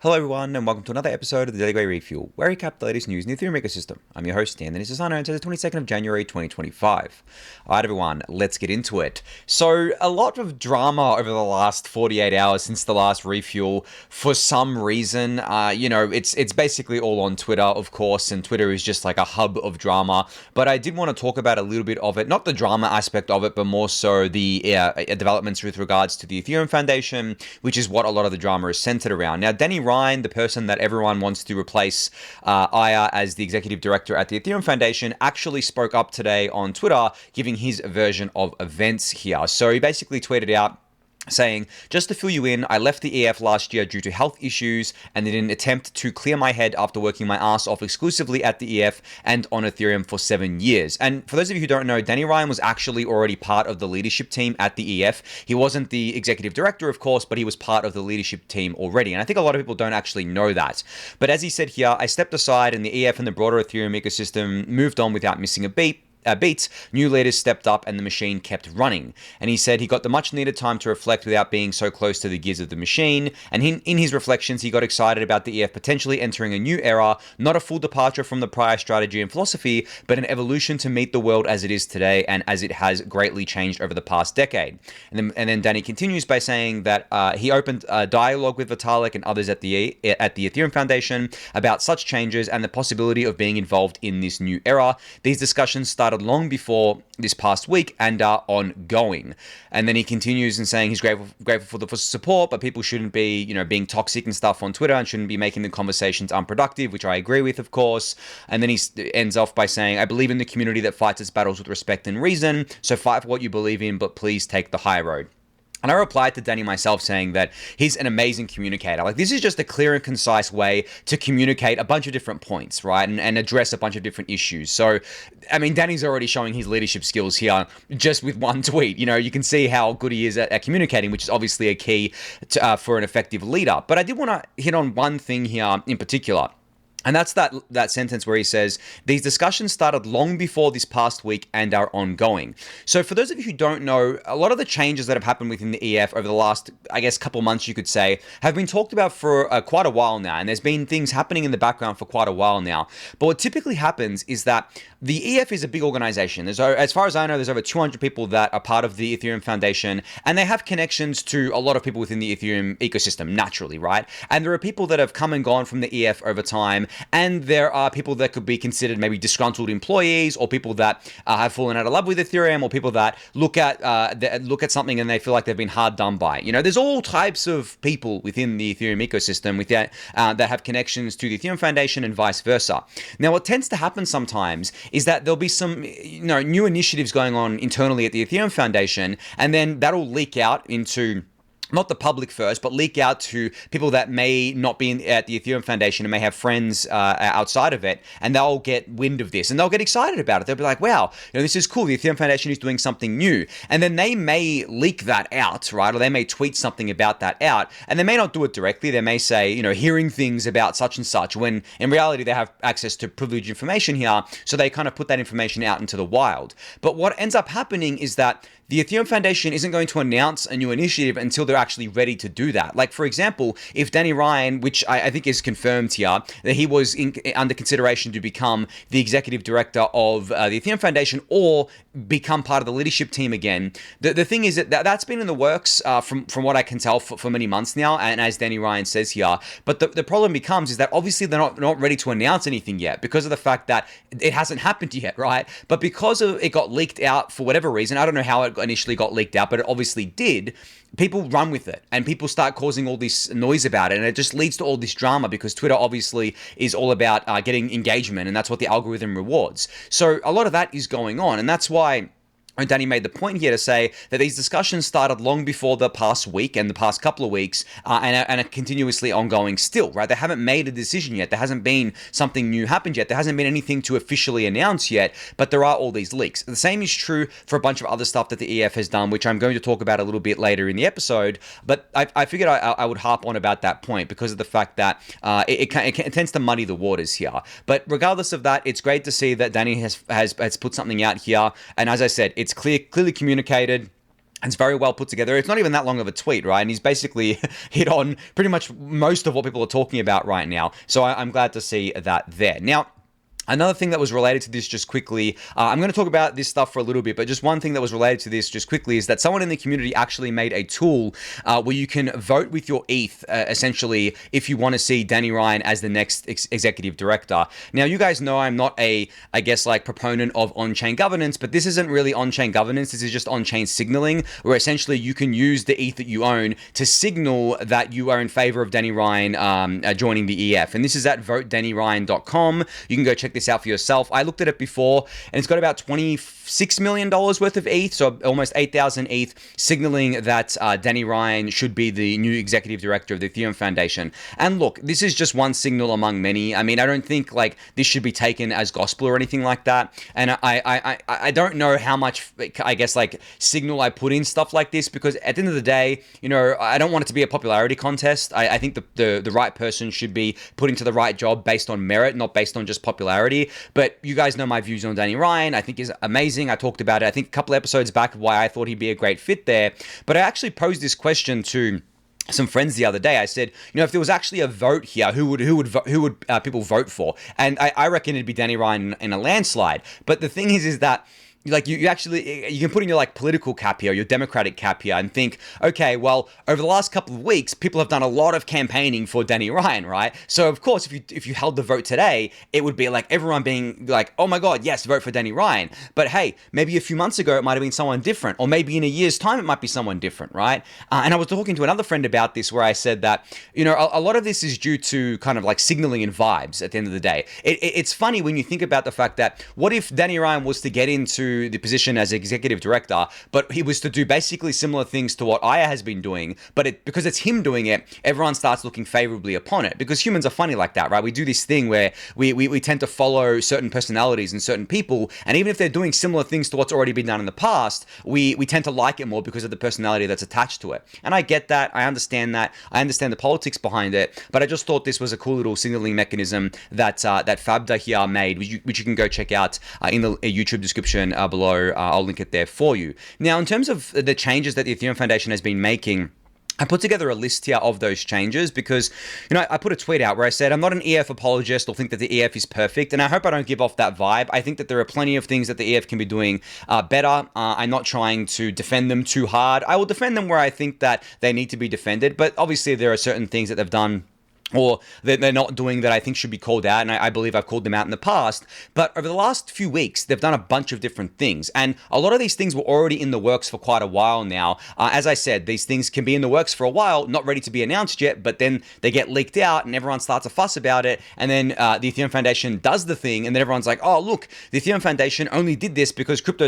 Hello everyone, and welcome to another episode of the Daily Gwei Refuel, where we recap the latest news in the Ethereum ecosystem. I'm your host, Anthony Sassano, and today is the 22nd of January, 2025. Alright everyone, let's get into it. So, a lot of drama over the last 48 hours since the last refuel. For some reason, it's basically all on Twitter, of course, and Twitter is just like a hub of drama. But I did want to talk about a little bit of it, not the drama aspect of it, but more so the developments with regards to the Ethereum Foundation, which is what a lot of the drama is centered around. Now, Danny Ryan, the person that everyone wants to replace Aya as the executive director at the Ethereum Foundation, actually spoke up today on Twitter, giving his version of events here. So he basically tweeted out, saying, just to fill you in, I left the EF last year due to health issues and in an attempt to clear my head after working my ass off exclusively at the EF and on Ethereum for 7 years. And for those of you who don't know, Danny Ryan was actually already part of the leadership team at the EF. He wasn't the executive director, of course, but he was part of the leadership team already. And I think a lot of people don't actually know that. But as he said here, I stepped aside and the EF and the broader Ethereum ecosystem moved on without missing a beat. New leaders stepped up and the machine kept running. And he said he got the much needed time to reflect without being so close to the gears of the machine. And in his reflections, he got excited about the EF potentially entering a new era, not a full departure from the prior strategy and philosophy, but an evolution to meet the world as it is today and as it has greatly changed over the past decade. And then Danny continues by saying that he opened a dialogue with Vitalik and others at the Ethereum Foundation about such changes and the possibility of being involved in this new era. These discussions started long before this past week and are ongoing. And then he continues in saying he's grateful for the support, but people shouldn't be, being toxic and stuff on Twitter and shouldn't be making the conversations unproductive, which I agree with, of course. And then he ends off by saying, I believe in the community that fights its battles with respect and reason, so fight for what you believe in, but please take the high road. And I replied to Danny myself saying that he's an amazing communicator. Like, this is just a clear and concise way to communicate a bunch of different points, right? And address a bunch of different issues. So, I mean, Danny's already showing his leadership skills here just with one tweet. You can see how good he is at communicating, which is obviously a key for an effective leader. But I did want to hit on one thing here in particular. And that's that sentence where he says, these discussions started long before this past week and are ongoing. So for those of you who don't know, a lot of the changes that have happened within the EF over the last, couple months, you could say, have been talked about for quite a while now. And there's been things happening in the background for quite a while now. But what typically happens is that the EF is a big organization. As far as I know, there's over 200 people that are part of the Ethereum Foundation, and they have connections to a lot of people within the Ethereum ecosystem, naturally, right? And there are people that have come and gone from the EF over time, and there are people that could be considered maybe disgruntled employees, or people that have fallen out of love with Ethereum, or people that look at something and they feel like they've been hard done by. There's all types of people within the Ethereum ecosystem that have connections to the Ethereum Foundation and vice versa. Now, what tends to happen sometimes is that there'll be some new initiatives going on internally at the Ethereum Foundation, and then that'll leak out into not the public first, but leak out to people that may not be at the Ethereum Foundation and may have friends outside of it, and they'll get wind of this and they'll get excited about it. They'll be like, wow, this is cool. The Ethereum Foundation is doing something new. And then they may leak that out, right? Or they may tweet something about that out, and they may not do it directly. They may say, hearing things about such and such, when in reality they have access to privileged information here. So they kind of put that information out into the wild. But what ends up happening is that the Ethereum Foundation isn't going to announce a new initiative until they're actually ready to do that. Like, for example, if Danny Ryan, which I think is confirmed here, that he was under consideration to become the executive director of the Ethereum Foundation or become part of the leadership team again, the thing is that's been in the works from what I can tell for many months now, and as Danny Ryan says here. But the problem becomes is that obviously they're not ready to announce anything yet because of the fact that it hasn't happened yet, right? But because it got leaked out for whatever reason, I don't know how it initially got leaked out, but it obviously did. People run with it and people start causing all this noise about it, and it just leads to all this drama because Twitter obviously is all about getting engagement, and that's what the algorithm rewards. So a lot of that is going on, and that's why And Danny made the point here to say that these discussions started long before the past week and the past couple of weeks and are continuously ongoing still, right? They haven't made a decision yet. There hasn't been something new happened yet. There hasn't been anything to officially announce yet, but there are all these leaks. The same is true for a bunch of other stuff that the EF has done, which I'm going to talk about a little bit later in the episode, but I figured I would harp on about that point because of the fact that it tends to muddy the waters here. But regardless of that, it's great to see that Danny has put something out here, and as I said, it's clearly communicated. It's very well put together. It's not even that long of a tweet, right? And he's basically hit on pretty much most of what people are talking about right now. So I'm glad to see that there. Now, another thing that was related to this just quickly, I'm going to talk about this stuff for a little bit, but just one thing that was related to this just quickly is that someone in the community actually made a tool where you can vote with your ETH, essentially, if you want to see Danny Ryan as the next executive director. Now, you guys know I'm not I guess, like proponent of on-chain governance, but this isn't really on-chain governance. This is just on-chain signaling, where essentially you can use the ETH that you own to signal that you are in favor of Danny Ryan joining the EF. And this is at voteDannyRyan.com. You can go check this out for yourself. I looked at it before, and it's got about $26 million worth of ETH, so almost 8,000 ETH, signaling that Danny Ryan should be the new executive director of the Ethereum Foundation. And look, this is just one signal among many. I mean, I don't think like this should be taken as gospel or anything like that. And I don't know how much, I guess, like signal I put in stuff like this, because at the end of the day, you know, I don't want it to be a popularity contest. I think the right person should be put into the right job based on merit, not based on just popularity. But you guys know my views on Danny Ryan. I think he's amazing. I talked about it, I think, a couple episodes back, of why I thought he'd be a great fit there. But I actually posed this question to some friends the other day. I said, you know, if there was actually a vote here, who would people vote for? And I reckon it'd be Danny Ryan in a landslide. But the thing is that like you actually, you can put in your like political cap here, your Democratic cap here, and think, okay, well, over the last couple of weeks, people have done a lot of campaigning for Danny Ryan, right? So of course, if you held the vote today, it would be like everyone being like, oh my God, yes, vote for Danny Ryan. But hey, maybe a few months ago, it might have been someone different, or maybe in a year's time, it might be someone different, right? And I was talking to another friend about this, where I said that, you know, a lot of this is due to kind of like signaling and vibes at the end of the day. It's funny when you think about the fact that, what if Danny Ryan was to get into the position as executive director, but he was to do basically similar things to what Aya has been doing, but because it's him doing it, everyone starts looking favorably upon it, because humans are funny like that, right? We do this thing where we tend to follow certain personalities and certain people, and even if they're doing similar things to what's already been done in the past, we tend to like it more because of the personality that's attached to it. And I get that, I understand the politics behind it, but I just thought this was a cool little signaling mechanism that Fabda here made, which you can go check out in the YouTube description below. I'll link it there for you. Now, in terms of the changes that the Ethereum Foundation has been making, I put together a list here of those changes because, you know, I put a tweet out where I said, I'm not an EF apologist or think that the EF is perfect, and I hope I don't give off that vibe. I think that there are plenty of things that the EF can be doing better. I'm not trying to defend them too hard. I will defend them where I think that they need to be defended, but obviously there are certain things that they've done or they're not doing that I think should be called out, and I believe I've called them out in the past. But over the last few weeks, they've done a bunch of different things, and a lot of these things were already in the works for quite a while now. As I said, these things can be in the works for a while, not ready to be announced yet, but then they get leaked out, and everyone starts a fuss about it, and then the Ethereum Foundation does the thing, and then everyone's like, oh, look, the Ethereum Foundation only did this because crypto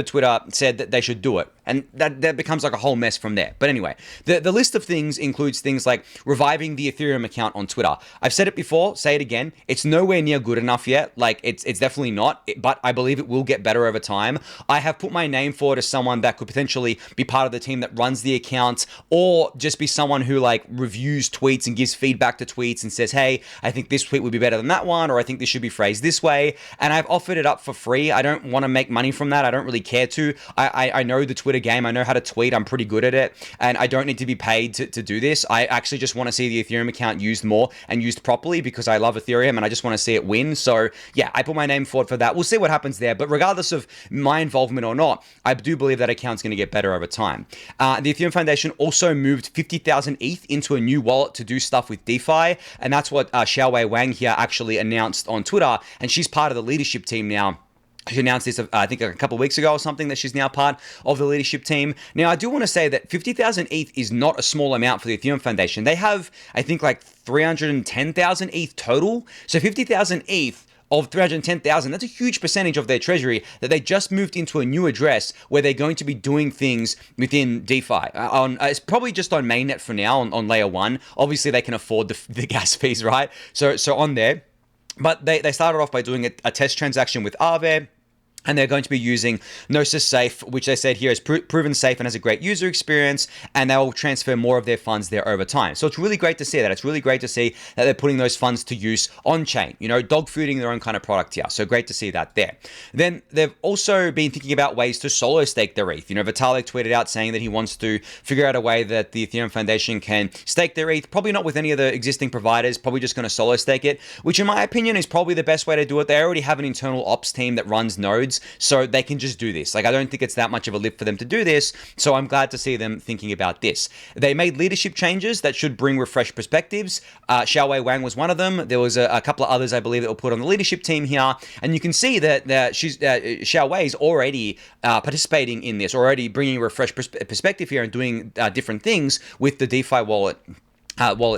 Twitter said that they should do it, and that becomes like a whole mess from there. But anyway, the list of things includes things like reviving the Ethereum account on Twitter. I've said it before, say it again. It's nowhere near good enough yet. Like it's definitely not, but I believe it will get better over time. I have put my name forward as someone that could potentially be part of the team that runs the account, or just be someone who like reviews tweets and gives feedback to tweets and says, hey, I think this tweet would be better than that one, or I think this should be phrased this way. And I've offered it up for free. I don't want to make money from that. I don't really care to. I know the Twitter game. I know how to tweet. I'm pretty good at it, and I don't need to be paid to do this. I actually just want to see the Ethereum account used more and used properly because I love Ethereum and I just want to see it win. So yeah, I put my name forward for that. We'll see what happens there. But regardless of my involvement or not, I do believe that account's going to get better over time. The Ethereum Foundation also moved 50,000 ETH into a new wallet to do stuff with DeFi. And that's what Xiaowei Wang here actually announced on Twitter. And she's part of the leadership team now. She announced this, I think, a couple of weeks ago or something, that she's now part of the leadership team. Now, I do want to say that 50,000 ETH is not a small amount for the Ethereum Foundation. They have, I think, like 310,000 ETH total. So 50,000 ETH of 310,000, that's a huge percentage of their treasury that they just moved into a new address where they're going to be doing things within DeFi. It's probably just on mainnet for now, on layer 1. Obviously, they can afford the gas fees, right? So on there. But they started off by doing a test transaction with Aave. And they're going to be using Gnosis Safe, which they said here is proven safe and has a great user experience, and they'll transfer more of their funds there over time. So it's really great to see that. It's really great to see that they're putting those funds to use on-chain, dog fooding their own kind of product here. So great to see that there. Then they've also been thinking about ways to solo stake their ETH. Vitalik tweeted out saying that he wants to figure out a way that the Ethereum Foundation can stake their ETH, probably not with any of the existing providers, probably just going to solo stake it, which in my opinion is probably the best way to do it. They already have an internal ops team that runs nodes, so they can just do this. I don't think it's that much of a lift for them to do this, so I'm glad to see them thinking about this. They made leadership changes that should bring refreshed perspectives. Xiaowei Wang was one of them. There was a couple of others, I believe, that were put on the leadership team here, and you can see that Xiaowei is already participating in this, already bringing a refreshed perspective here and doing different things with the DeFi wallet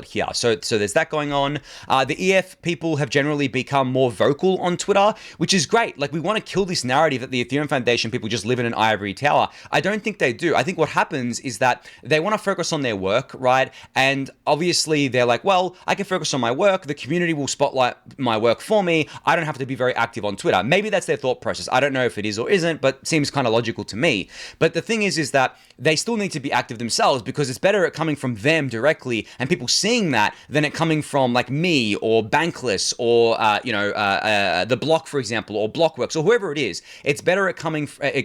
here. So there's that going on. The EF people have generally become more vocal on Twitter, which is great. We want to kill this narrative that the Ethereum Foundation people just live in an ivory tower. I don't think they do. I think what happens is that they want to focus on their work, right? And obviously they're like, well, I can focus on my work. The community will spotlight my work for me. I don't have to be very active on Twitter. Maybe that's their thought process. I don't know if it is or isn't, but seems kind of logical to me. But the thing is that they still need to be active themselves, because it's better at coming from them directly and people seeing that than it coming from me or Bankless or the Block, for example, or Blockworks or whoever it is. It's better it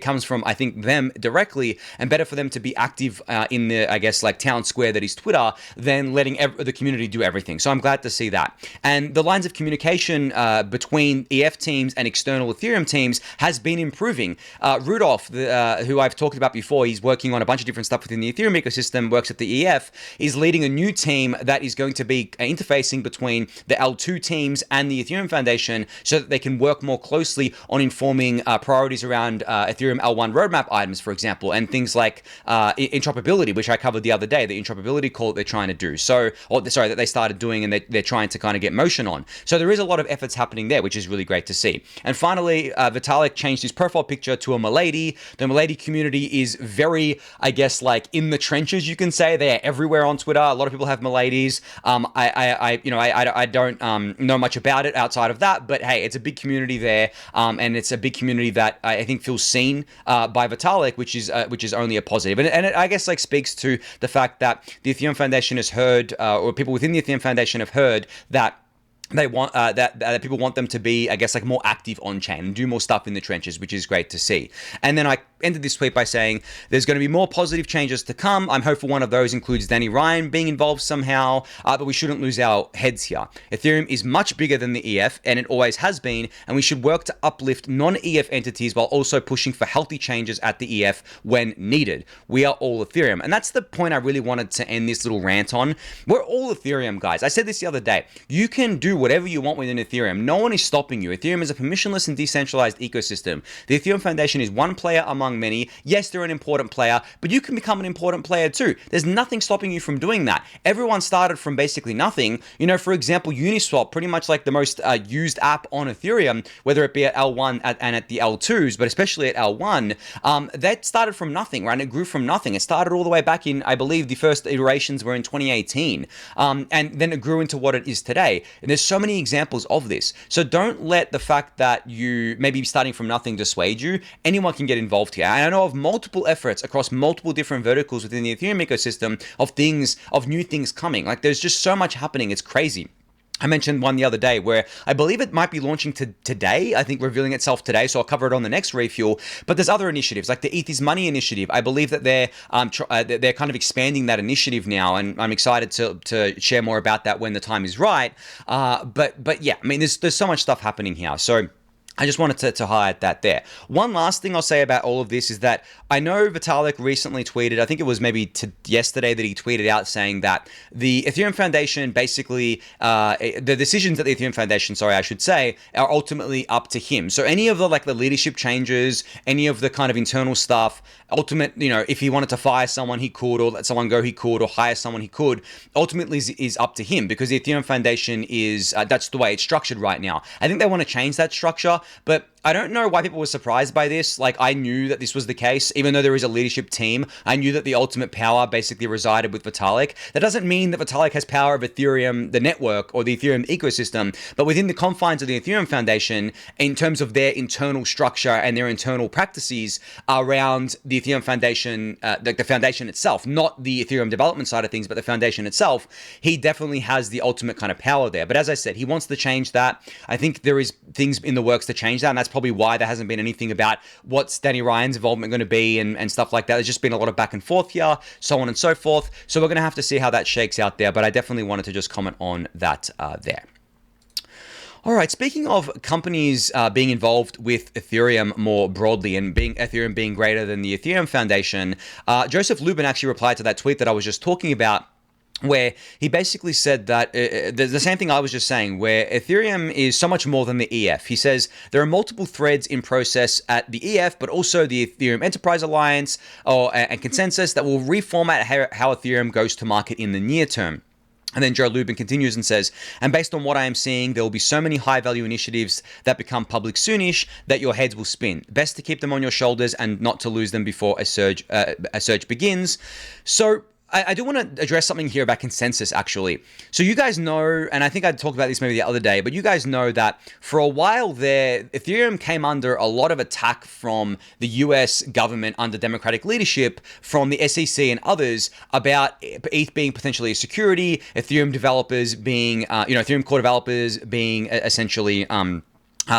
comes from, I think, them directly, and better for them to be active in the, I guess, town square that is Twitter, than letting the community do everything. So I'm glad to see that. And the lines of communication between EF teams and external Ethereum teams has been improving. Rudolph, who I've talked about before, he's working on a bunch of different stuff within the Ethereum ecosystem, works at the EF, is leading a new team that is going to be interfacing between the L2 teams and the Ethereum Foundation, so that they can work more closely on informing priorities around Ethereum L1 roadmap items, for example, and things like interoperability, which I covered the other day, the interoperability call that they're trying to do. That they started doing, and they're trying to kind of get motion on. So there is a lot of efforts happening there, which is really great to see. And finally, Vitalik changed his profile picture to a milady. The milady community is very, I guess, in the trenches, you can say. They are everywhere on Twitter. A lot of people have miladies. I don't know much about it outside of that, but hey, it's a big community there, and it's a big community that I think feels seen by Vitalik, which is only a positive. And it, I guess, speaks to the fact that the Ethereum Foundation has heard, or people within the Ethereum Foundation have heard, that they want that people want them to be, I guess, more active on chain and do more stuff in the trenches, which is great to see. And then I ended this tweet by saying there's going to be more positive changes to come. I'm hopeful one of those includes Danny Ryan being involved somehow, but we shouldn't lose our heads here. Ethereum is much bigger than the EF, and it always has been, and we should work to uplift non-EF entities while also pushing for healthy changes at the EF when needed. We are all Ethereum. And that's the point I really wanted to end this little rant on. We're all Ethereum, guys. I said this the other day. You can do whatever you want within Ethereum. No one is stopping you. Ethereum is a permissionless and decentralized ecosystem. The Ethereum Foundation is one player among many. Yes, they're an important player, but you can become an important player too. There's nothing stopping you from doing that. Everyone started from basically nothing. For example, Uniswap, pretty much the most used app on Ethereum, whether it be at L1 and at the L2s, but especially at L1, that started from nothing, right? And it grew from nothing. It started all the way back in, I believe, the first iterations were in 2018, and then it grew into what it is today. And there's so many examples of this. So don't let the fact that you may be starting from nothing dissuade you. Anyone can get involved here. And I know of multiple efforts across multiple different verticals within the Ethereum ecosystem of new things coming. There's just so much happening. It's crazy. I mentioned one the other day where I believe it might be launching today. I think revealing itself today, so I'll cover it on the next refuel. But there's other initiatives like the ETH is Money initiative. I believe that they're kind of expanding that initiative now, and I'm excited to share more about that when the time is right. But yeah, I mean, there's so much stuff happening here. So I just wanted to highlight that there. One last thing I'll say about all of this is that I know Vitalik recently tweeted, I think it was maybe yesterday that he tweeted out saying that the Ethereum Foundation basically, the decisions at the Ethereum Foundation, I should say, are ultimately up to him. So any of the leadership changes, any of the kind of internal stuff, if he wanted to fire someone, he could, or let someone go, he could, or hire someone, he could, ultimately is up to him, because the Ethereum Foundation is, that's the way it's structured right now. I think they want to change that structure, but I don't know why people were surprised by this. Like, I knew that this was the case, even though there is a leadership team. I knew that the ultimate power basically resided with Vitalik. That doesn't mean that Vitalik has power of Ethereum, the network, or the Ethereum ecosystem, but within the confines of the Ethereum Foundation, in terms of their internal structure and their internal practices around the Ethereum Foundation, the foundation itself, not the Ethereum development side of things, but the foundation itself, he definitely has the ultimate kind of power there. But as I said, he wants to change that. I think there is things in the works to change that, and that's probably why there hasn't been anything about what's Danny Ryan's involvement going to be and stuff like that. There's just been a lot of back and forth here, so on and so forth. So we're going to have to see how that shakes out there, but I definitely wanted to just comment on that there. All right, speaking of companies being involved with Ethereum more broadly and Ethereum being greater than the Ethereum Foundation, Joseph Lubin actually replied to that tweet that I was just talking about, where he basically said that the same thing I was just saying, where Ethereum is so much more than the EF. He says there are multiple threads in process at the EF, but also the Ethereum Enterprise Alliance and ConsenSys that will reformat how Ethereum goes to market in the near term. And then Joe Lubin continues and says, and based on what I am seeing, there will be so many high-value initiatives that become public soonish that your heads will spin. Best to keep them on your shoulders and not to lose them before a surge begins. So I do want to address something here about ConsenSys, actually. So you guys know, and I think I talked about this maybe the other day, but you guys know that for a while there, Ethereum came under a lot of attack from the US government under Democratic leadership, from the SEC and others, about ETH being potentially a security, Ethereum developers being, Ethereum core developers being essentially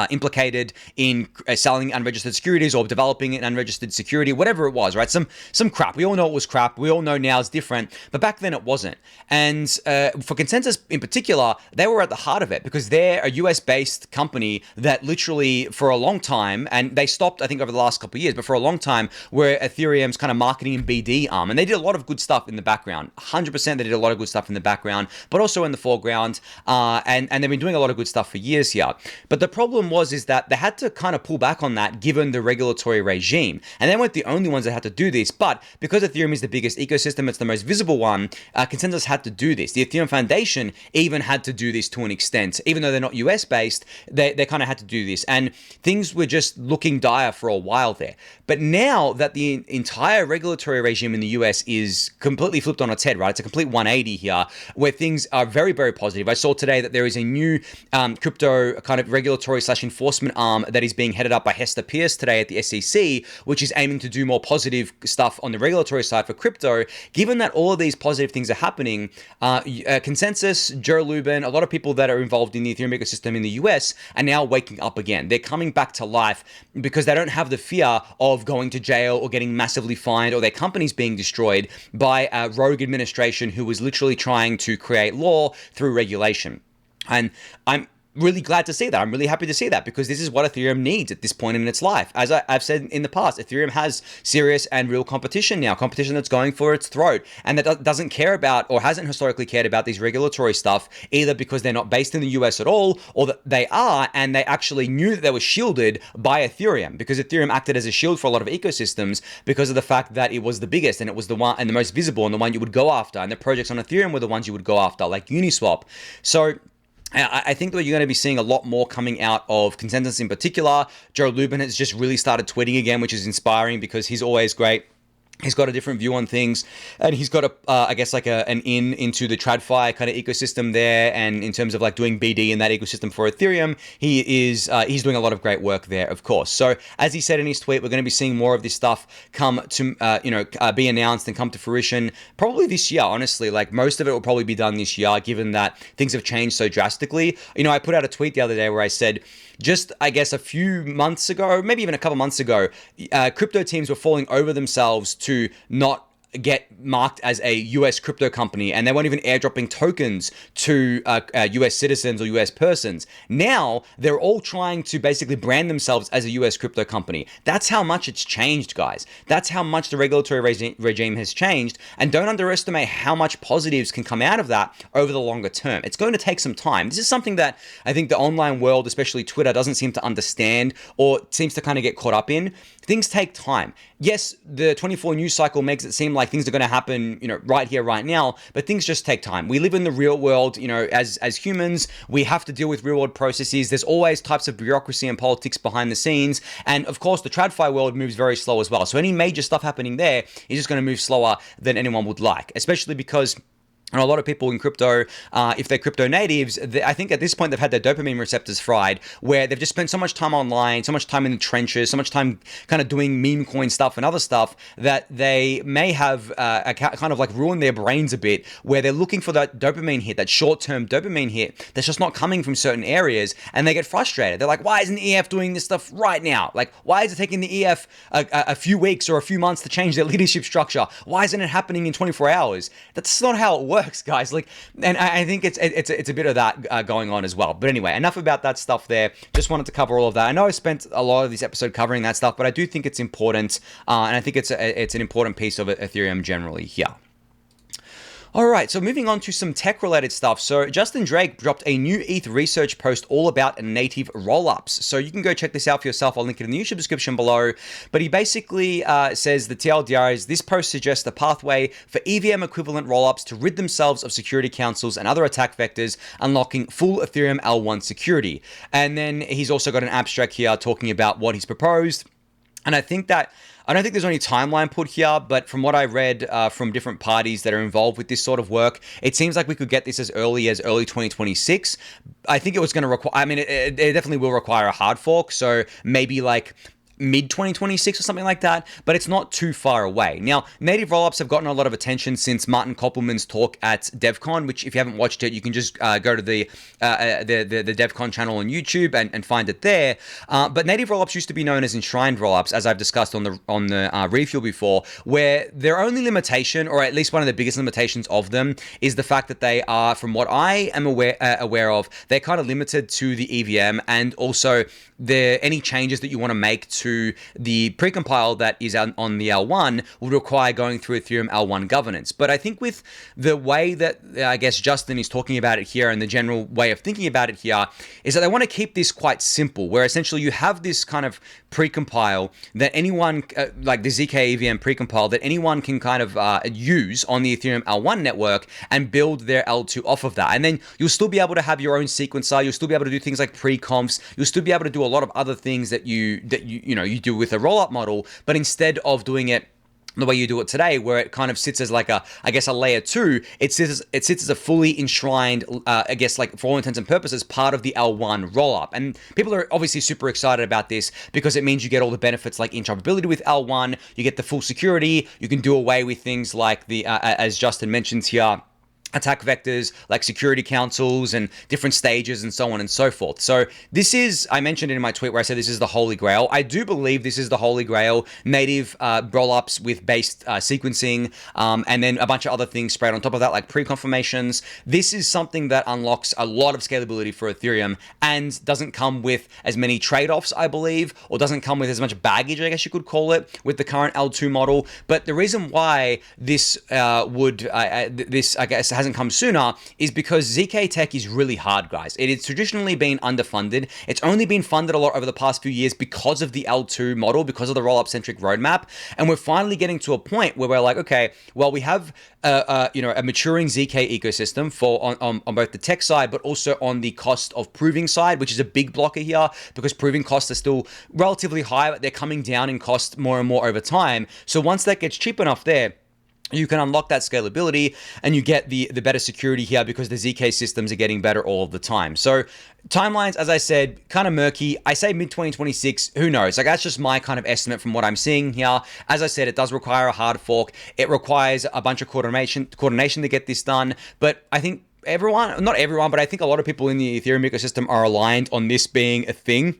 implicated in selling unregistered securities or developing an unregistered security, whatever it was, right? Some crap. We all know it was crap. We all know now it's different, but back then it wasn't. And for ConsenSys in particular, they were at the heart of it because they're a US-based company that literally for a long time, and they stopped, I think, over the last couple of years, but for a long time, were Ethereum's kind of marketing and BD arm. And they did a lot of good stuff in the background. 100% they did a lot of good stuff in the background, but also in the foreground. And they've been doing a lot of good stuff for years here. But the problem is that they had to kind of pull back on that given the regulatory regime. And they weren't the only ones that had to do this, but because Ethereum is the biggest ecosystem, it's the most visible one, ConsenSys had to do this. The Ethereum Foundation even had to do this to an extent. Even though they're not US based, they kind of had to do this. And things were just looking dire for a while there. But now that the entire regulatory regime in the US is completely flipped on its head, right? It's a complete 180 here, where things are very, very positive. I saw today that there is a new crypto kind of regulatory / enforcement arm that is being headed up by Hester Pierce today at the SEC, which is aiming to do more positive stuff on the regulatory side for crypto. Given that all of these positive things are happening, ConsenSys, Joe Lubin, a lot of people that are involved in the Ethereum ecosystem in the US are now waking up again. They're coming back to life because they don't have the fear of going to jail or getting massively fined or their companies being destroyed by a rogue administration who was literally trying to create law through regulation. And I'm really glad to see that. I'm really happy to see that because this is what Ethereum needs at this point in its life. As I've said in the past, Ethereum has serious and real competition now, competition that's going for its throat and that doesn't care about or hasn't historically cared about these regulatory stuff, either because they're not based in the US at all or that they are and they actually knew that they were shielded by Ethereum because Ethereum acted as a shield for a lot of ecosystems because of the fact that it was the biggest and it was the one and the most visible and the one you would go after, and the projects on Ethereum were the ones you would go after, like Uniswap. So I think that you're going to be seeing a lot more coming out of ConsenSys in particular. Joe Lubin has just really started tweeting again, which is inspiring because he's always great. He's got a different view on things, and he's got I guess like an into the TradFi kind of ecosystem there, and in terms of like doing BD in that ecosystem for Ethereum, he's doing a lot of great work there, of course. So as he said in his tweet, we're going to be seeing more of this stuff come to be announced and come to fruition probably this year. Honestly, like most of it will probably be done this year, given that things have changed so drastically. I put out a tweet the other day where I said, just, I guess, a few months ago, maybe even a couple months ago, crypto teams were falling over themselves to not get marked as a US crypto company, and they weren't even airdropping tokens to US citizens or US persons. Now they're all trying to basically brand themselves as a US crypto company. That's how much it's changed, guys. That's how much the regulatory regime has changed, and don't underestimate how much positives can come out of that over the longer term. It's going to take some time. This is something that I think the online world, especially Twitter, doesn't seem to understand or seems to kind of get caught up in. things take time. Yes, the 24 news cycle makes it seem like things are going to happen, right here, right now, but things just take time. We live in the real world, as humans, we have to deal with real world processes. There's always types of bureaucracy and politics behind the scenes. And of course, the TradFi world moves very slow as well. So any major stuff happening there is just going to move slower than anyone would like, especially because a lot of people in crypto, if they're crypto natives, I think at this point they've had their dopamine receptors fried, where they've just spent so much time online, so much time in the trenches, so much time kind of doing meme coin stuff and other stuff, that they may have kind of like ruined their brains a bit, where they're looking for that dopamine hit, that short-term dopamine hit that's just not coming from certain areas, and they get frustrated. They're like, why isn't the EF doing this stuff right now? Like, why is it taking the EF a few weeks or a few months to change their leadership structure? Why isn't it happening in 24 hours? That's not how it works, guys. And I think it's a bit of that going on as well. But anyway, enough about that stuff there. Just wanted to cover all of that. I know I spent a lot of this episode covering that stuff, but I do think it's important, and I think it's an important piece of Ethereum generally here. All right, so moving on to some tech-related stuff. So Justin Drake dropped a new ETH research post all about native rollups. So you can go check this out for yourself. I'll link it in the YouTube description below. But he basically says the TLDR is, this post suggests a pathway for EVM equivalent rollups to rid themselves of security councils and other attack vectors, unlocking full Ethereum L1 security. And then he's also got an abstract here talking about what he's proposed. And I don't think there's any timeline put here, but from what I read from different parties that are involved with this sort of work, it seems like we could get this as early 2026. I think it was going to require, it definitely will require a hard fork, so maybe like mid-2026 or something like that, but it's not too far away. Now, native rollups have gotten a lot of attention since Martin Koppelman's talk at DevCon, which if you haven't watched it, you can just go to the DevCon channel on YouTube and find it there. But native rollups used to be known as enshrined rollups, as I've discussed on the Refuel before, where their only limitation, or at least one of the biggest limitations of them, is the fact that they are, from what I am aware of, they're kind of limited to the EVM, and also any changes that you want to make to the precompile that is on the L1 would require going through Ethereum L1 governance. But I think with the way that I guess Justin is talking about it here, and the general way of thinking about it here, is that they want to keep this quite simple, where essentially you have this kind of precompile that anyone, like the ZK EVM precompile, that anyone can kind of use on the Ethereum L1 network and build their L2 off of that. And then you'll still be able to have your own sequencer. You'll still be able to do things like pre-confs. You'll still be able to do a lot of other things that you do with a rollup model, but instead of doing it the way you do it today, where it kind of sits as like a layer 2, it sits as a fully enshrined, like for all intents and purposes, part of the L1 rollup. And people are obviously super excited about this because it means you get all the benefits like interoperability with L1, you get the full security, you can do away with things like the, as Justin mentions here, attack vectors like security councils and different stages and so on and so forth. So this is, I mentioned it in my tweet where I said this is the holy grail. I do believe this is the holy grail, native rollups with based sequencing, and then a bunch of other things sprayed on top of that, like pre-confirmations. This is something that unlocks a lot of scalability for Ethereum and doesn't come with as many trade-offs, I believe, or doesn't come with as much baggage, I guess you could call it, with the current L2 model. But the reason why this hasn't come sooner is because ZK tech is really hard, guys. It has traditionally been underfunded. It's only been funded a lot over the past few years because of the L2 model, because of the rollup-centric roadmap. And we're finally getting to a point where we're like, okay, well, we have a maturing ZK ecosystem on both the tech side, but also on the cost of proving side, which is a big blocker here because proving costs are still relatively high, but they're coming down in cost more and more over time. So once that gets cheap enough there, you can unlock that scalability and you get the better security here because the ZK systems are getting better all of the time. So timelines, as I said, kind of murky. I say mid-2026, who knows? Like, that's just my kind of estimate from what I'm seeing here. As I said, it does require a hard fork. It requires a bunch of coordination to get this done. But I think not everyone, but I think a lot of people in the Ethereum ecosystem are aligned on this being a thing,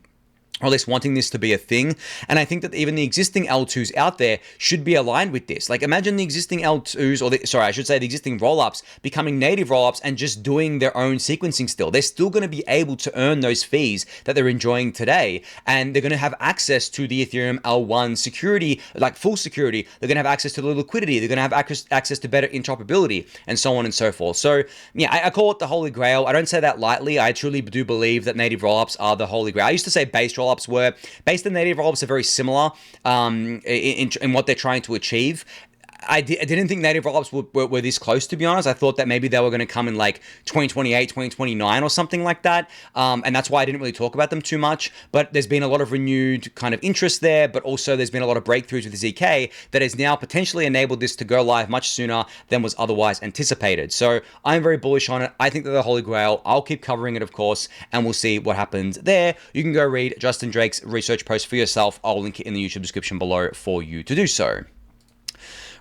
or at least wanting this to be a thing. And I think that even the existing L2s out there should be aligned with this. Like, imagine the existing L2s, the existing rollups becoming native rollups and just doing their own sequencing still. They're still going to be able to earn those fees that they're enjoying today. And they're going to have access to the Ethereum L1 security, like full security. They're going to have access to the liquidity. They're going to have access to better interoperability and so on and so forth. So yeah, I call it the holy grail. I don't say that lightly. I truly do believe that native rollups are the holy grail. I used to say base rollups rollups were. Based on native rollups are very similar in what they're trying to achieve. I didn't think native rollups were this close, to be honest. I thought that maybe they were going to come in like 2028, 2029 or something like that. And that's why I didn't really talk about them too much. But there's been a lot of renewed kind of interest there, but also there's been a lot of breakthroughs with ZK that has now potentially enabled this to go live much sooner than was otherwise anticipated. So I'm very bullish on it. I think they're the holy grail. I'll keep covering it, of course, and we'll see what happens there. You can go read Justin Drake's research post for yourself. I'll link it in the YouTube description below for you to do so.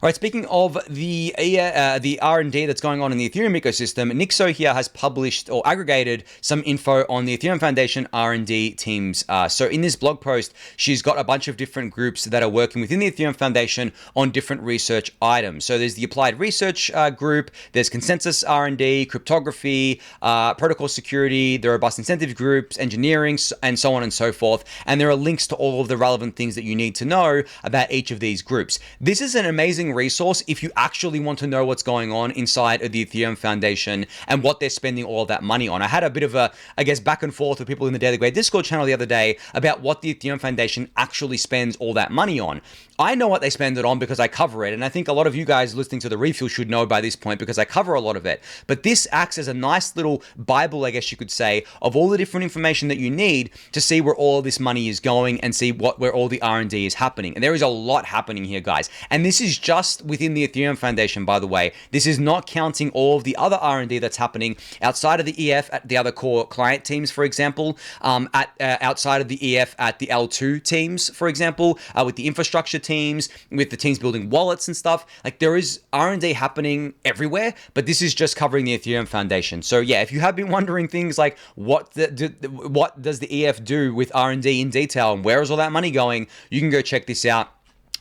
All right, speaking of the R&D that's going on in the Ethereum ecosystem, Nixo here has published or aggregated some info on the Ethereum Foundation R&D teams. So in this blog post, she's got a bunch of different groups that are working within the Ethereum Foundation on different research items. So there's the Applied Research group, there's ConsenSys R&D, cryptography, protocol security, the robust incentive groups, engineering, and so on and so forth. And there are links to all of the relevant things that you need to know about each of these groups. This is an amazing resource if you actually want to know what's going on inside of the Ethereum Foundation and what they're spending all of that money on. I had a bit of a, I guess, back and forth with people in the Daily Gwei Discord channel the other day about what the Ethereum Foundation actually spends all that money on. I know what they spend it on because I cover it, and I think a lot of you guys listening to the refuel should know by this point because I cover a lot of it. But this acts as a nice little Bible, I guess you could say, of all the different information that you need to see where all this money is going and see where all the R&D is happening. And there is a lot happening here, guys. And this is just within the Ethereum Foundation, by the way. This is not counting all of the other R&D that's happening outside of the EF at the other core client teams, for example, outside of the EF at the L2 teams, for example, with the infrastructure teams, with the teams building wallets and stuff. Like, there is R&D happening everywhere, but this is just covering the Ethereum Foundation. So yeah, if you have been wondering things like what does the EF do with R&D in detail and where is all that money going, you can go check this out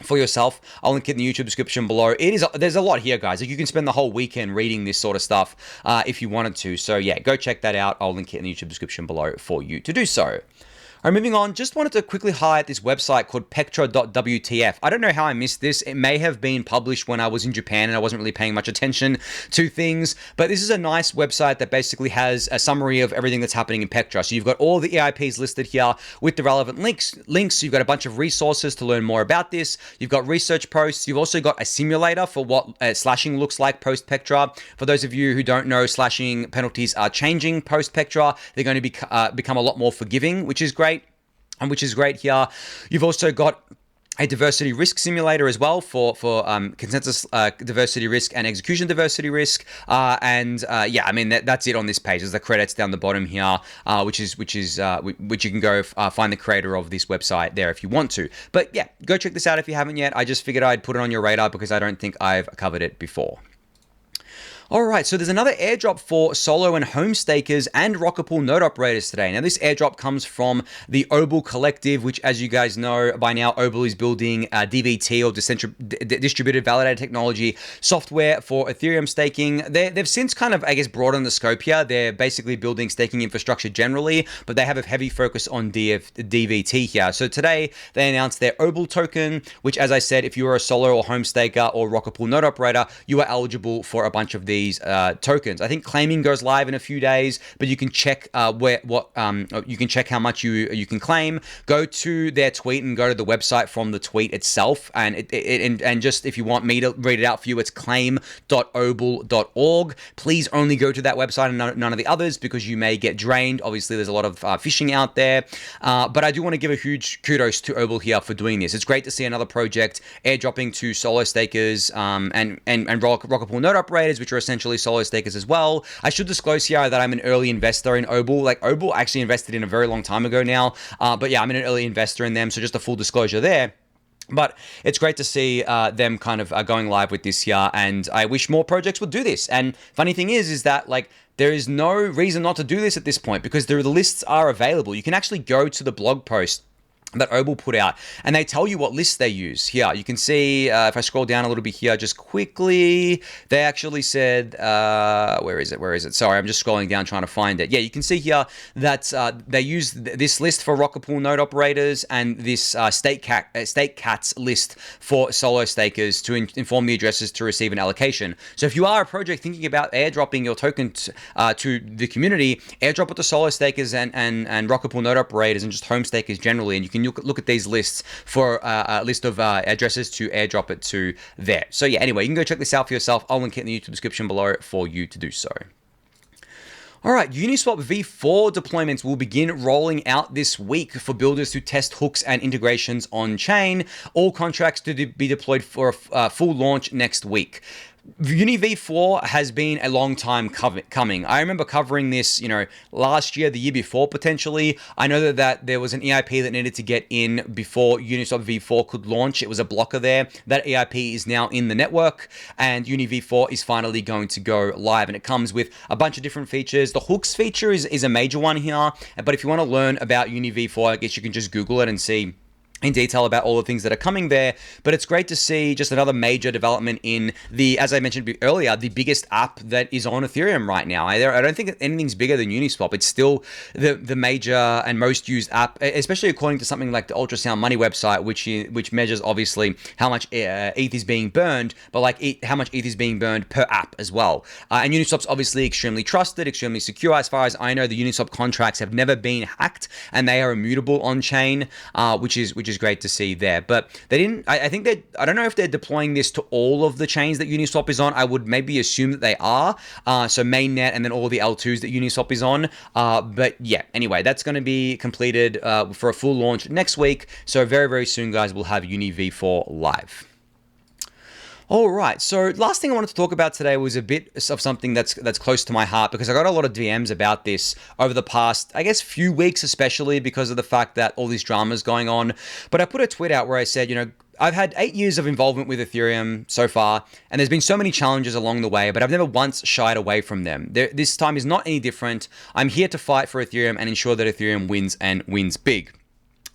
for yourself. I'll link it in the YouTube description below. There's a lot here, guys. Like, you can spend the whole weekend reading this sort of stuff if you wanted to. So yeah, go check that out. I'll link it in the YouTube description below for you to do so. All right, moving on, just wanted to quickly highlight this website called Pectra.wtf. I don't know how I missed this. It may have been published when I was in Japan and I wasn't really paying much attention to things, but this is a nice website that basically has a summary of everything that's happening in Pectra. So you've got all the EIPs listed here with the relevant links. You've got a bunch of resources to learn more about this. You've got research posts. You've also got a simulator for what slashing looks like post-Pectra. For those of you who don't know, slashing penalties are changing post-Pectra. They're going to become a lot more forgiving, which is great. And which is great here. You've also got a diversity risk simulator as well for ConsenSys diversity risk and execution diversity risk. Yeah, I mean, that's it on this page. There's the credits down the bottom here, which you can go find the creator of this website there if you want to. But yeah, go check this out if you haven't yet. I just figured I'd put it on your radar because I don't think I've covered it before. All right, so there's another airdrop for solo and home stakers and rocket pool node operators today. Now, this airdrop comes from the OBOL collective, which, as you guys know by now, OBOL is building DVT or distributed validated technology software for Ethereum staking. They've since kind of, I guess, broadened the scope here. They're basically building staking infrastructure generally, but they have a heavy focus on DVT here. So today, they announced their OBOL token, which, as I said, if you are a solo or home staker or rocket pool node operator, you are eligible for a bunch of these tokens. I think claiming goes live in a few days, but you can check you can check how much you can claim. Go to their tweet and go to the website from the tweet itself, and just if you want me to read it out for you, it's claim.obol.org. Please only go to that website and none of the others because you may get drained. Obviously, there's a lot of phishing out there, but I do want to give a huge kudos to OBOL here for doing this. It's great to see another project airdropping to solo stakers and rocket pool node operators, which are essentially solo stakers as well. I should disclose here that I'm an early investor in OBOL. Like, OBOL actually invested in a very long time ago now. But yeah, I'm an early investor in them. So just a full disclosure there. But it's great to see them kind of going live with this here. And I wish more projects would do this. And funny thing is that, like, there is no reason not to do this at this point because the lists are available. You can actually go to the blog post that OBOL put out, and they tell you what lists they use. Here, you can see, if I scroll down a little bit here, just quickly, they actually said, where is it? Sorry, I'm just scrolling down trying to find it. Yeah, you can see here that they use this list for rocket pool node operators and this stake cats list for solo stakers to inform the addresses to receive an allocation. So if you are a project thinking about airdropping your token to the community, airdrop it to solo stakers and rocket pool node operators and just home stakers generally, and you can look at these lists for a list of addresses to airdrop it to there. So yeah, anyway, you can go check this out for yourself. I'll link it in the YouTube description below for you to do so. All right, Uniswap v4 deployments will begin rolling out this week for builders to test hooks and integrations on chain. All contracts to be deployed for a full launch next week. Uni v4 has been a long time coming. I remember covering this, last year, the year before, potentially. I know that there was an EIP that needed to get in before Uniswap v4 could launch. It was a blocker there. That EIP is now in the network, and Uni v4 is finally going to go live, and it comes with a bunch of different features. The hooks feature is a major one here, but if you want to learn about Uni v4, I guess you can just Google it and see in detail about all the things that are coming there. But it's great to see just another major development in as I mentioned earlier, the biggest app that is on Ethereum right now. I don't think anything's bigger than Uniswap. It's still the major and most used app, especially according to something like the Ultrasound Money website, which measures obviously how much ETH is being burned, but like how much ETH is being burned per app as well. And Uniswap's obviously extremely trusted, extremely secure. As far as I know, the Uniswap contracts have never been hacked, and they are immutable on chain, which is great to see there. But they didn't, I think I don't know if they're deploying this to all of the chains that Uniswap is on. I would maybe assume that they are. So mainnet and then all the L2s that Uniswap is on. But yeah, anyway, that's going to be completed for a full launch next week. So very, very soon, guys, we'll have Uni v4 live. All right, so last thing I wanted to talk about today was a bit of something that's close to my heart, because I got a lot of DMs about this over the past, I guess, few weeks, especially because of the fact that all these dramas going on. But I put a tweet out where I said, I've had 8 years of involvement with Ethereum so far, and there's been so many challenges along the way, but I've never once shied away from them. This time is not any different. I'm here to fight for Ethereum and ensure that Ethereum wins, and wins big.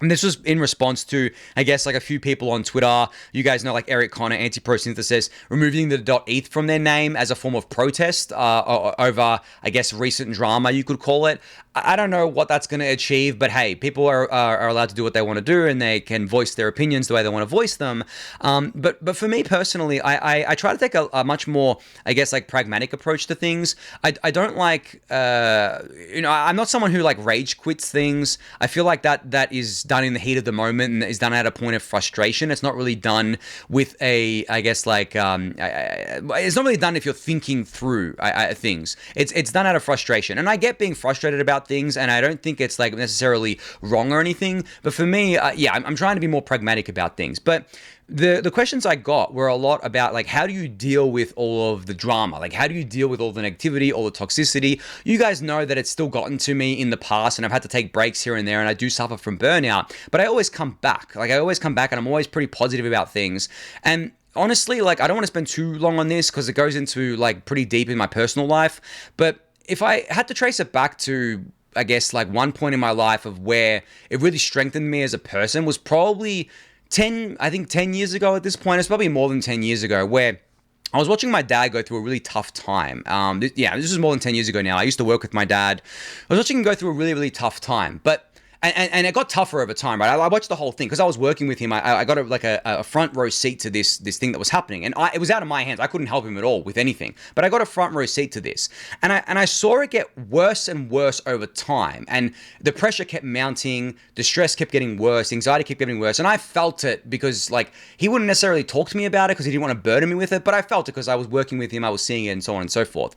And this was in response to, I guess, like a few people on Twitter. You guys know, like Eric Connor, Anti-Pro-Synthesis, removing the .eth from their name as a form of protest over, I guess, recent drama, you could call it. I don't know what that's going to achieve, but hey, people are allowed to do what they want to do, and they can voice their opinions the way they want to voice them. But for me personally, I try to take a much more, I guess, like pragmatic approach to things. I don't like, I'm not someone who like rage quits things. I feel like that is done in the heat of the moment and is done at a point of frustration. It's not really done with I guess, like, it's not really done if you're thinking through things. It's done out of frustration. And I get being frustrated about things, and I don't think it's like necessarily wrong or anything. But for me, I'm trying to be more pragmatic about things. But the questions I got were a lot about, like, how do you deal with all of the drama? Like, how do you deal with all the negativity, all the toxicity? You guys know that it's still gotten to me in the past, and I've had to take breaks here and there, and I do suffer from burnout, but I always come back. Like, I always come back, and I'm always pretty positive about things. And honestly, like, I don't want to spend too long on this because it goes into, like, pretty deep in my personal life. But if I had to trace it back to, I guess, like, one point in my life of where it really strengthened me as a person was probably 10 years ago at this point. It's probably more than 10 years ago, where I was watching my dad go through a really tough time. This is more than 10 years ago now. I used to work with my dad. I was watching him go through a really, really tough time. But And it got tougher over time, right? I watched the whole thing because I was working with him. I got a front row seat to this thing that was happening, and it was out of my hands. I couldn't help him at all with anything, but I got a front row seat to this, and I saw it get worse and worse over time, and the pressure kept mounting, the stress kept getting worse, anxiety kept getting worse, and I felt it because, like, he wouldn't necessarily talk to me about it because he didn't want to burden me with it, but I felt it because I was working with him, I was seeing it, and so on and so forth.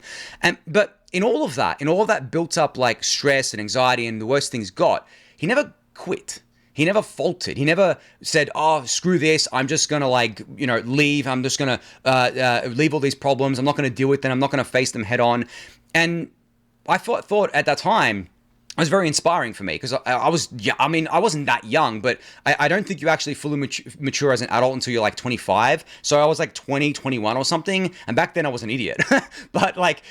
But in all of that built up, like, stress and anxiety, and the worse things got, he never quit. He never faltered. He never said, oh, screw this. I'm just going to, leave. I'm just going to leave all these problems. I'm not going to deal with them. I'm not going to face them head on. And I thought at that time, it was very inspiring for me because I wasn't that young, but I don't think you actually fully mature as an adult until you're like 25. So I was like 20, 21 or something. And back then I was an idiot. But like,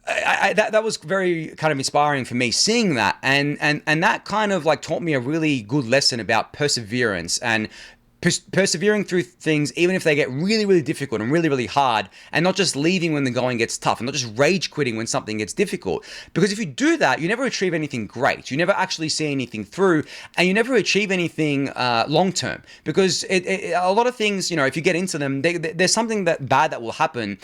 that was very kind of inspiring for me seeing that, and that kind of like taught me a really good lesson about perseverance and persevering through things even if they get really, really difficult and really, really hard, and not just leaving when the going gets tough, and not just rage quitting when something gets difficult. Because if you do that, you never achieve anything great, you never actually see anything through, and you never achieve anything long term. Because a lot of things, if you get into them, there's something that bad that will happen,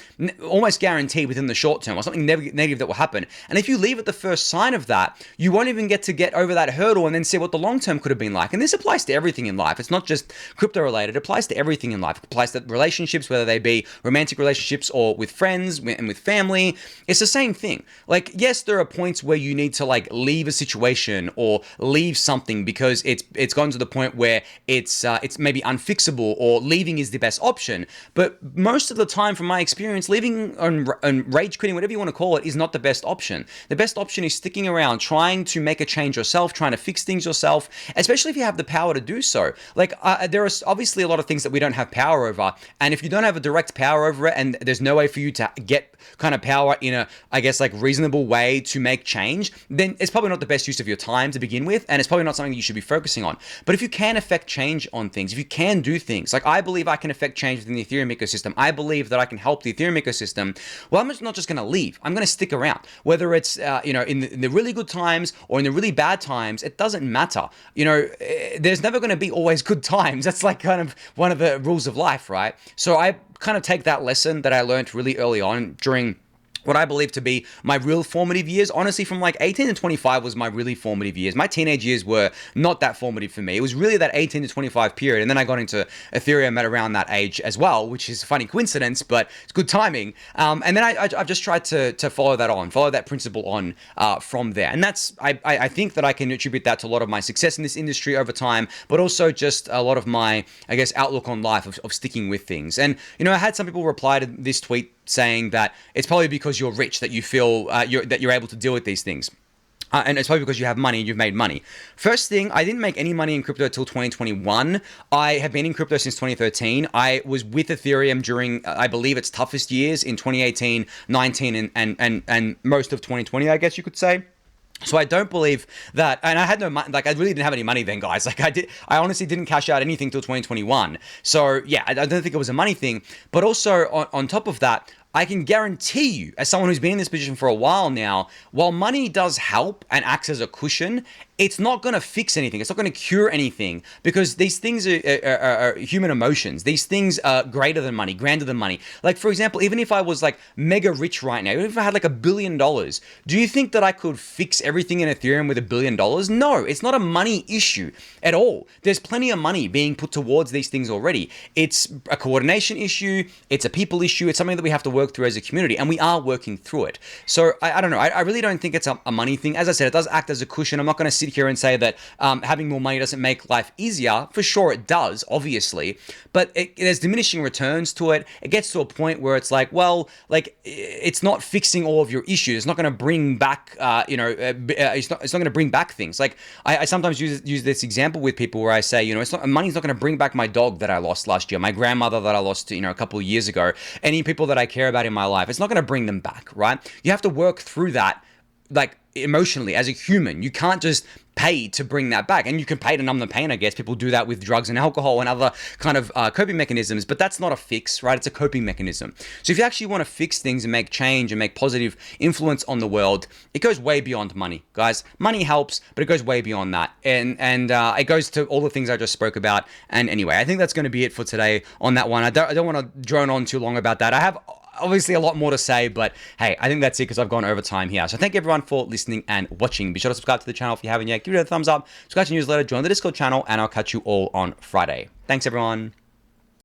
almost guaranteed, within the short term, or something negative that will happen. And if you leave at the first sign of that, you won't even get to get over that hurdle and then see what the long term could have been like. And this applies to everything in life. It's not just crypto related. It applies to everything in life. It applies to relationships, whether they be romantic relationships or with friends and with family. It's the same thing. Like, yes, there are points where you need to like leave a situation or leave something because it's gone to the point where it's maybe unfixable, or leaving is the best option. But most of the time, from my experience, leaving and rage quitting, whatever you want to call it, is not the best option. The best option is sticking around, trying to make a change yourself, trying to fix things yourself, especially if you have the power to do so. Like, there are obviously a lot of things that we don't have power over, and if you don't have a direct power over it, and there's no way for you to get kind of power in a, I guess, like reasonable way to make change, then it's probably not the best use of your time to begin with, and it's probably not something that you should be focusing on. But if you can affect change on things, if you can do things, like I believe I can affect change within the Ethereum ecosystem, I believe that I can help the Ethereum ecosystem, well, I'm not just going to leave. I'm going to stick around. Whether it's, in the really good times or in the really bad times, it doesn't matter. There's never going to be always good times. That's like kind of one of the rules of life, right? So I kind of take that lesson that I learned really early on during what I believe to be my real formative years. Honestly, from like 18 to 25 was my really formative years. My teenage years were not that formative for me. It was really that 18 to 25 period. And then I got into Ethereum at around that age as well, which is a funny coincidence, but it's good timing. And then I've just tried to follow that principle on from there. And I think that I can attribute that to a lot of my success in this industry over time, but also just a lot of my, I guess, outlook on life of sticking with things. And, I had some people reply to this tweet saying that it's probably because you're rich that you feel that you're able to deal with these things. And it's probably because you have money and you've made money. First thing, I didn't make any money in crypto until 2021. I have been in crypto since 2013. I was with Ethereum during, I believe, its toughest years in 2018, 19, and most of 2020, I guess you could say. So I don't believe that, and I had no money, like I really didn't have any money then, guys. Like I honestly didn't cash out anything till 2021. So yeah, I don't think it was a money thing. But also on top of that, I can guarantee you, as someone who's been in this position for a while now, while money does help and acts as a cushion, it's not going to fix anything. It's not going to cure anything, because these things are human emotions. These things are greater than money, grander than money. Like, for example, even if I was like mega rich right now, even if I had like $1 billion, do you think that I could fix everything in Ethereum with $1 billion? No, it's not a money issue at all. There's plenty of money being put towards these things already. It's a coordination issue. It's a people issue. It's something that we have to work through as a community, and we are working through it. So I don't know. I really don't think it's a money thing. As I said, it does act as a cushion. I'm not going to sit here and say that having more money doesn't make life easier. For sure it does, obviously, but there's diminishing returns to it. It gets to a point where it's like, well, like it's not fixing all of your issues. It's not going to bring back, it's not going to bring back things. Like I sometimes use this example with people where I say, money's not going to bring back my dog that I lost last year, my grandmother that I lost, a couple of years ago, any people that I care about in my life. It's not going to bring them back, right? You have to work through that, like emotionally as a human. You can't just pay to bring that back, and you can pay to numb the pain. I guess people do that with drugs and alcohol and other kind of coping mechanisms, but that's not a fix, right? It's a coping mechanism. So if you actually want to fix things and make change and make positive influence on the world, it goes way beyond money, guys. Money helps, but it goes way beyond that, and it goes to all the things I just spoke about. And anyway, I think that's going to be it for today on that one. I don't want to drone on too long about that. I have obviously a lot more to say, but hey, I think that's it because I've gone over time here. So thank everyone for listening and watching. Be sure to subscribe to the channel if you haven't yet. Give it a thumbs up, subscribe to the newsletter, join the Discord channel, and I'll catch you all on Friday. Thanks, everyone.